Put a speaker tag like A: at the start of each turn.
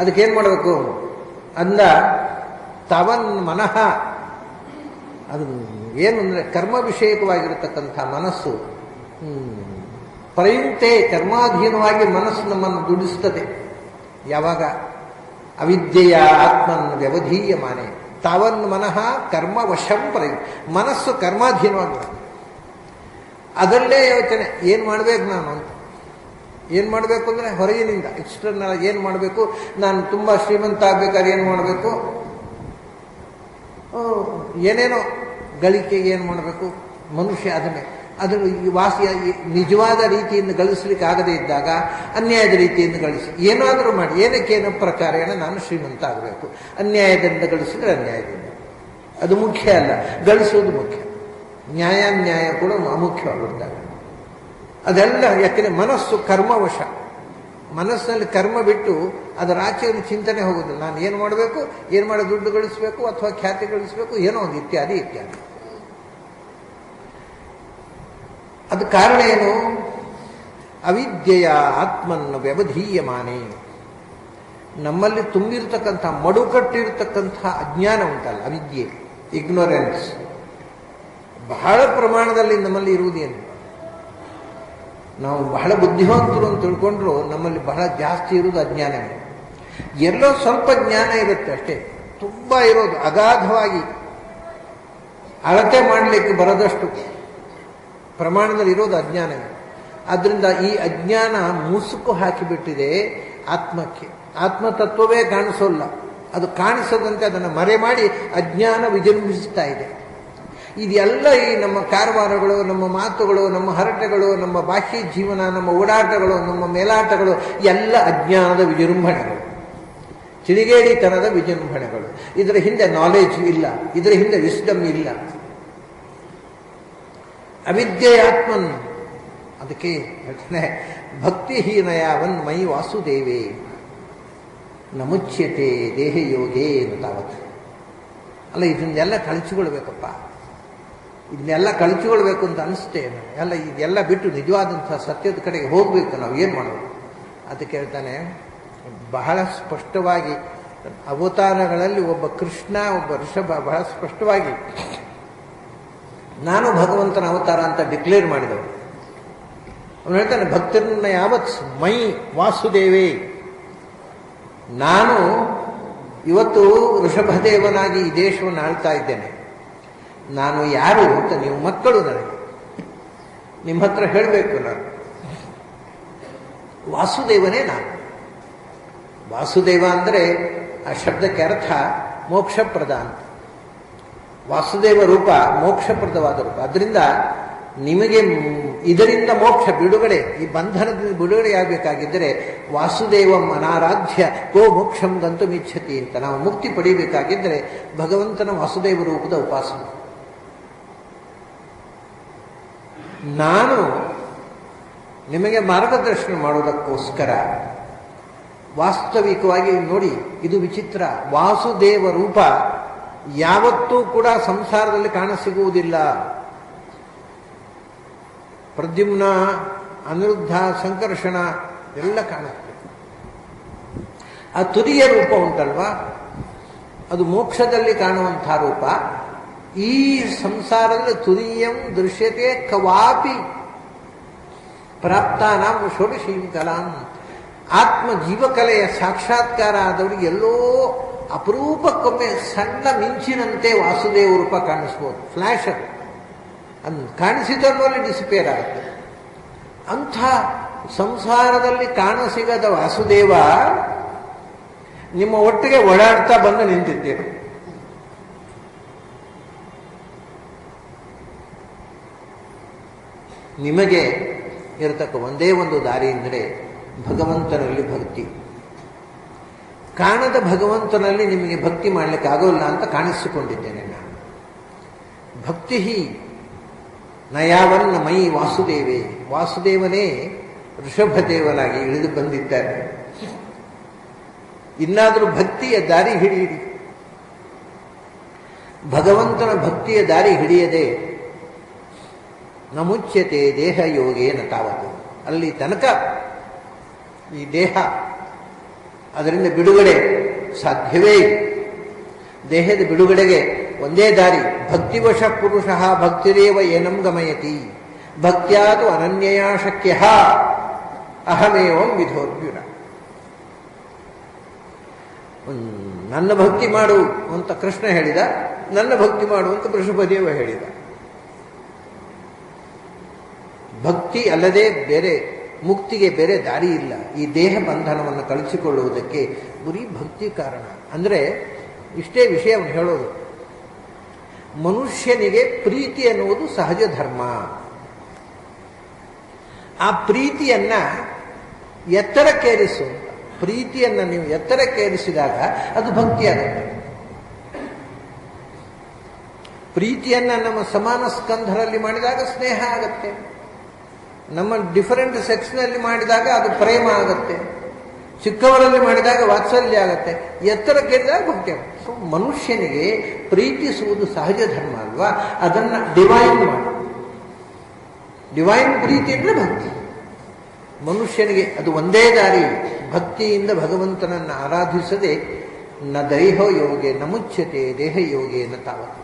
A: ಅದಕ್ಕೇನು ಮಾಡಬೇಕು ಅಂದ ತವನ್ ಮನಃ, ಅದು ಏನು ಅಂದರೆ ಕರ್ಮ ವಿಷಯಕವಾಗಿರತಕ್ಕಂಥ ಮನಸ್ಸು ಪ್ರಯುಕ್ತೆ ಕರ್ಮಾಧೀನವಾಗಿ ಮನಸ್ಸು ನಮ್ಮನ್ನು ದುಡಿಸ್ತದೆ. ಯಾವಾಗ ಅವಿದ್ಯೆಯ ಆತ್ಮನ್ ವ್ಯವಧೀಯಮಾನೆ ತಾವನ್ ಮನಃ ಕರ್ಮ ವಶಂ ಮನಸ್ಸು ಕರ್ಮಾಧೀನವಾಗಿ ಅದರಲ್ಲೇ ಯೋಚನೆ ಏನು ಮಾಡಬೇಕು ನಾನು ಅಂತ. ಏನು ಮಾಡಬೇಕು ಅಂದರೆ ಹೊರಗಿನಿಂದ ಎಕ್ಸ್ಟರ್ನಲ್ ಏನು ಮಾಡಬೇಕು, ನಾನು ತುಂಬ ಶ್ರೀಮಂತ ಆಗಬೇಕಾದ್ರೆ ಏನು ಮಾಡಬೇಕು, ಏನೇನೋ ಗಳಿಕೆಗೆ ಏನು ಮಾಡಬೇಕು, ಮನುಷ್ಯ ಅದರ ನಿಜವಾದ ರೀತಿಯಿಂದ ಗಳಿಸ್ಲಿಕ್ಕೆ ಆಗದೇ ಇದ್ದಾಗ ಅನ್ಯಾಯದ ರೀತಿಯಿಂದ ಗಳಿಸಿ ಏನಾದರೂ ಮಾಡಿ ಏನಕ್ಕೇನೋ ಪ್ರಕಾರೇಣ ನಾನು ಶ್ರೀಮಂತ ಆಗಬೇಕು. ಅನ್ಯಾಯದಿಂದ ಗಳಿಸಿದ್ರೆ ಅನ್ಯಾಯದಿಂದ, ಅದು ಮುಖ್ಯ ಅಲ್ಲ, ಗಳಿಸೋದು ಮುಖ್ಯ. ನ್ಯಾಯಾನ್ಯಾಯ ಕೂಡ ಅಮುಖ್ಯವಾಗಿರ್ತಾರೆ. ಅದೆಲ್ಲ ಯಾಕೆಂದರೆ ಮನಸ್ಸು ಕರ್ಮವಶ, ಮನಸ್ಸಿನಲ್ಲಿ ಕರ್ಮ ಬಿಟ್ಟು ಅದರ ಆಚೆಯನ್ನು ಚಿಂತನೆ ಹೋಗೋದಿಲ್ಲ. ನಾನು ಏನು ಮಾಡಬೇಕು, ಏನು ಮಾಡಿ ದುಡ್ಡು ಗಳಿಸಬೇಕು ಅಥವಾ ಖ್ಯಾತಿ ಗಳಿಸಬೇಕು, ಏನೋ ಒಂದು ಇತ್ಯಾದಿ ಇತ್ಯಾದಿ. ಅದು ಕಾರಣ ಏನು? ಅವಿದ್ಯೆಯ ಆತ್ಮನ್ನು ವ್ಯವಧೀಯಮಾನೆ, ನಮ್ಮಲ್ಲಿ ತುಂಬಿರ್ತಕ್ಕಂಥ ಮಡುಕಟ್ಟಿರ್ತಕ್ಕಂಥ ಅಜ್ಞಾನ ಉಂಟಲ್ಲ, ಅವಿದ್ಯೆ, ಇಗ್ನೊರೆನ್ಸ್ ಬಹಳ ಪ್ರಮಾಣದಲ್ಲಿ ನಮ್ಮಲ್ಲಿ ಇರುವುದೇನು. ನಾವು ಬಹಳ ಬುದ್ಧಿವಂತರು ಅಂತ ತಿಳ್ಕೊಂಡ್ರು ನಮ್ಮಲ್ಲಿ ಬಹಳ ಜಾಸ್ತಿ ಇರುವುದು ಅಜ್ಞಾನವೇ. ಎಲ್ಲೋ ಸ್ವಲ್ಪ ಜ್ಞಾನ ಇರುತ್ತೆ ಅಷ್ಟೇ, ತುಂಬ ಇರೋದು ಅಗಾಧವಾಗಿ ಅಳತೆ ಮಾಡಲಿಕ್ಕೆ ಬರದಷ್ಟು ಪ್ರಮಾಣದಲ್ಲಿ ಇರೋದು ಅಜ್ಞಾನವೇ. ಆದ್ದರಿಂದ ಈ ಅಜ್ಞಾನ ಮುಸುಕು ಹಾಕಿಬಿಟ್ಟಿದೆ ಆತ್ಮಕ್ಕೆ. ಆತ್ಮತತ್ವವೇ ಕಾಣಿಸೋಲ್ಲ, ಅದು ಕಾಣಿಸದಂತೆ ಅದನ್ನು ಮರೆ ಮಾಡಿ ಅಜ್ಞಾನ ವಿಜೃಂಭಿಸ್ತಾ ಇದೆ. ಇದೆಲ್ಲ ಈ ನಮ್ಮ ಕಾರವಾರಗಳು, ನಮ್ಮ ಮಾತುಗಳು, ನಮ್ಮ ಹರಟೆಗಳು, ನಮ್ಮ ಬಾಹ್ಯ ಜೀವನ, ನಮ್ಮ ಓಡಾಟಗಳು, ನಮ್ಮ ಮೇಲಾಟಗಳು ಎಲ್ಲ ಅಜ್ಞಾನದ ವಿಜೃಂಭಣೆಗಳು, ಚಿಡಿಗೇಡಿತನದ ವಿಜೃಂಭಣೆಗಳು. ಇದರ ಹಿಂದೆ ನಾಲೆಜ್ ಇಲ್ಲ, ಇದರ ಹಿಂದೆ ವಿಸ್ಡಮ್ ಇಲ್ಲ. ಅವಿದ್ಯೆಯಾತ್ಮನ್, ಅದಕ್ಕೆ ಹೇಳ್ತಾನೆ ಭಕ್ತಿಹೀನಯಾವನ್ ಮೈ ವಾಸುದೇವೇ ನಮುಚ್ಯತೆ ದೇಹಯೋಗೇ ತಾವತ್. ಅಲ್ಲ, ಇದನ್ನೆಲ್ಲ ಕಳಚಿಕೊಳ್ಬೇಕಪ್ಪ, ಇದನ್ನೆಲ್ಲ ಕಳಚಿಕೊಳ್ಬೇಕು ಅಂತ ಅನಿಸ್ತೇನೆ. ಇದೆಲ್ಲ ಬಿಟ್ಟು ನಿಜವಾದಂಥ ಸತ್ಯದ ಕಡೆಗೆ ಹೋಗಬೇಕು. ನಾವು ಏನು ಮಾಡಬೇಕು ಅಂತ ಕೇಳ್ತಾನೆ. ಬಹಳ ಸ್ಪಷ್ಟವಾಗಿ ಅವತಾರಗಳಲ್ಲಿ ಒಬ್ಬ ಕೃಷ್ಣ, ಒಬ್ಬ ಋಷಭ ಬಹಳ ಸ್ಪಷ್ಟವಾಗಿ ನಾನು ಭಗವಂತನ ಅವತಾರ ಅಂತ ಡಿಕ್ಲೇರ್ ಮಾಡಿದವರು. ಅವನು ಹೇಳ್ತಾನೆ ಭಕ್ತರನ್ನ ಯಾವತ್ ಮೈ ವಾಸುದೇವೇ, ನಾನು ಇವತ್ತು ಋಷಭದೇವನಾಗಿ ಈ ದೇಶವನ್ನು ಆಳ್ತಾ ಇದ್ದೇನೆ. ನಾನು ಯಾರು ಅಂತ ನೀವು ಮಕ್ಕಳು ನನಗೆ ನಿಮ್ಮ ಹತ್ರ ಹೇಳಬೇಕು. ನಾನು ವಾಸುದೇವನೇ. ನಾನು ವಾಸುದೇವ ಅಂದರೆ ಆ ಶಬ್ದಕ್ಕೆ ಅರ್ಥ ಮೋಕ್ಷಪ್ರದ ಅಂತ. ವಾಸುದೇವ ರೂಪ ಮೋಕ್ಷಪ್ರದವಾದ ರೂಪ. ಅದರಿಂದ ನಿಮಗೆ ಇದರಿಂದ ಮೋಕ್ಷ ಬಿಡುಗಡೆ, ಈ ಬಂಧನದಿಂದ ಬಿಡುಗಡೆ ಆಗಬೇಕಾಗಿದ್ದರೆ ವಾಸುದೇವಂ ಅನಾರಾಧ್ಯ ಕೋ ಮೋಕ್ಷಂ ಗಂತುಮಿಚ್ಛತಿ ಅಂತ ನಾವು ಮುಕ್ತಿ ಪಡೆಯಬೇಕಾಗಿದ್ದರೆ ಭಗವಂತನ ವಾಸುದೇವ ರೂಪದ ಉಪಾಸನೆ. ನಾನು ನಿಮಗೆ ಮಾರ್ಗದರ್ಶನ ಮಾಡುವುದಕ್ಕೋಸ್ಕರ ವಾಸ್ತವಿಕವಾಗಿ ನೋಡಿ, ಇದು ವಿಚಿತ್ರ. ವಾಸುದೇವ ರೂಪ ಯಾವತ್ತೂ ಕೂಡ ಸಂಸಾರದಲ್ಲಿ ಕಾಣಸಿಗುವುದಿಲ್ಲ. ಪ್ರದ್ಯುಮ್ನ, ಅನಿರುದ್ಧ, ಸಂಕರ್ಷಣ ಎಲ್ಲ ಕಾಣುತ್ತೆ. ಆ ತುರಿಯ ರೂಪ ಉಂಟಲ್ವಾ, ಅದು ಮೋಕ್ಷದಲ್ಲಿ ಕಾಣುವಂಥ ರೂಪ. ಈ ಸಂಸಾರದಲ್ಲಿ ತುರಿಯಂ ದೃಶ್ಯತೆ ಕವಾಪಿ ಪ್ರಾಪ್ತಾನಾಂ ಷೋಡಶೀಂ ಕಲಾಂ. ಆತ್ಮ ಜೀವಕಲೆಯ ಸಾಕ್ಷಾತ್ಕಾರ ಆದವರಿಗೆ ಎಲ್ಲೋ ಅಪರೂಪಕ್ಕೊಮ್ಮೆ ಸಣ್ಣ ಮಿಂಚಿನಂತೆ ವಾಸುದೇವ ರೂಪ ಕಾಣಿಸ್ಬೋದು. ಫ್ಲ್ಯಾಶ್ ಅದು ಕಾಣಿಸಿದಲ್ಲಿ ಡಿಸಿಪೇರ್ ಆಗುತ್ತೆ. ಅಂಥ ಸಂಸಾರದಲ್ಲಿ ಕಾಣಸಿಗದ ವಾಸುದೇವ ನಿಮ್ಮ ಒಟ್ಟಿಗೆ ಓಡಾಡ್ತಾ ಬಂದು ನಿಂತಿದ್ದೇವೆ. ನಿಮಗೆ ಇರತಕ್ಕ ಒಂದೇ ಒಂದು ದಾರಿ ಅಂದರೆ ಭಗವಂತನಲ್ಲಿ ಭಕ್ತಿ. ಕಾಣದ ಭಗವಂತನಲ್ಲಿ ನಿಮಗೆ ಭಕ್ತಿ ಮಾಡಲಿಕ್ಕೆ ಆಗೋಲ್ಲ ಅಂತ ಕಾಣಿಸಿಕೊಂಡಿದ್ದೇನೆ ನಾನು. ಭಕ್ತಿ ನಯಾವನ್ನ ಮೈ ವಾಸುದೇವೇ, ವಾಸುದೇವನೇ ಋಷಭದೇವನಾಗಿ ಇಳಿದು ಬಂದಿದ್ದಾರೆ. ಇನ್ನಾದರೂ ಭಕ್ತಿಯ ದಾರಿ ಹಿಡಿಯಿರಿ. ಭಗವಂತನ ಭಕ್ತಿಯ ದಾರಿ ಹಿಡಿಯದೆ ನಮುಚ್ಯತೆ ದೇಹ ಯೋಗೇನ ತಾವತ್ತು. ಅಲ್ಲಿ ತನಕ ಈ ದೇಹ ಅದರಿಂದ ಬಿಡುಗಡೆ ಸಾಧ್ಯವೇ ಇಲ್ಲ. ದೇಹದ ಬಿಡುಗಡೆಗೆ ಒಂದೇ ದಾರಿ, ಭಕ್ತಿವಶ ಪುರುಷ ಭಕ್ತಿರೇವ ಏನಂ ಗಮಯತಿ ಭಕ್ತ್ಯಾತು ಅನನ್ಯಯ ಶಕ್ಯ ಅಹಮೇವಂ ವಿಧೋರ್ಜುನ. ನನ್ನ ಭಕ್ತಿ ಮಾಡು ಅಂತ ಕೃಷ್ಣ ಹೇಳಿದ, ನನ್ನ ಭಕ್ತಿ ಮಾಡು ಅಂತ ವೃಷಭದೇವ ಹೇಳಿದ. ಭಕ್ತಿ ಅಲ್ಲದೆ ಬೇರೆ ಮುಕ್ತಿಗೆ ಬೇರೆ ದಾರಿ ಇಲ್ಲ. ಈ ದೇಹ ಬಂಧನವನ್ನು ಕಳಿಸಿಕೊಳ್ಳುವುದಕ್ಕೆ ಬರೀ ಭಕ್ತಿ ಕಾರಣ. ಅಂದರೆ ಇಷ್ಟೇ ವಿಷಯವನ್ನು ಹೇಳೋದು, ಮನುಷ್ಯನಿಗೆ ಪ್ರೀತಿ ಎನ್ನುವುದು ಸಹಜ ಧರ್ಮ. ಆ ಪ್ರೀತಿಯನ್ನ ಎತ್ತರಕ್ಕೇರಿಸು. ಪ್ರೀತಿಯನ್ನು ನೀವು ಎತ್ತರಕ್ಕೇರಿಸಿದಾಗ ಅದು ಭಕ್ತಿಯಾಗುತ್ತೆ. ಪ್ರೀತಿಯನ್ನ ನಮ್ಮ ಸಮಾನ ಸ್ಕಂಧರಲ್ಲಿ ಮಾಡಿದಾಗ ಸ್ನೇಹ ಆಗತ್ತೆ. ನಮ್ಮ ಡಿಫರೆಂಟ್ ಸೆಕ್ಸ್ನಲ್ಲಿ ಮಾಡಿದಾಗ ಅದು ಪ್ರೇಮ ಆಗತ್ತೆ. ಚಿಕ್ಕವರಲ್ಲಿ ಮಾಡಿದಾಗ ವಾತ್ಸಲ್ಯ ಆಗತ್ತೆ. ಎತ್ತರಕ್ಕೇರಿದಾಗ ಭಕ್ತಿ ಆಗುತ್ತೆ. ಸೊ ಮನುಷ್ಯನಿಗೆ ಪ್ರೀತಿಸುವುದು ಸಹಜ ಧರ್ಮ ಅಲ್ವಾ, ಅದನ್ನ ಡಿವೈನ್ ಮಾಡಿ. ಡಿವೈನ್ ಪ್ರೀತಿ ಅಂದರೆ ಭಕ್ತಿ. ಮನುಷ್ಯನಿಗೆ ಅದು ಒಂದೇ ದಾರಿ. ಭಕ್ತಿಯಿಂದ ಭಗವಂತನನ್ನು ಆರಾಧಿಸದೆ ನ ದೈಹ ಯೋಗೆ ನ ಮುಚ್ಯತೆ ದೇಹ ಯೋಗೇನ ತಾವತ್ತು.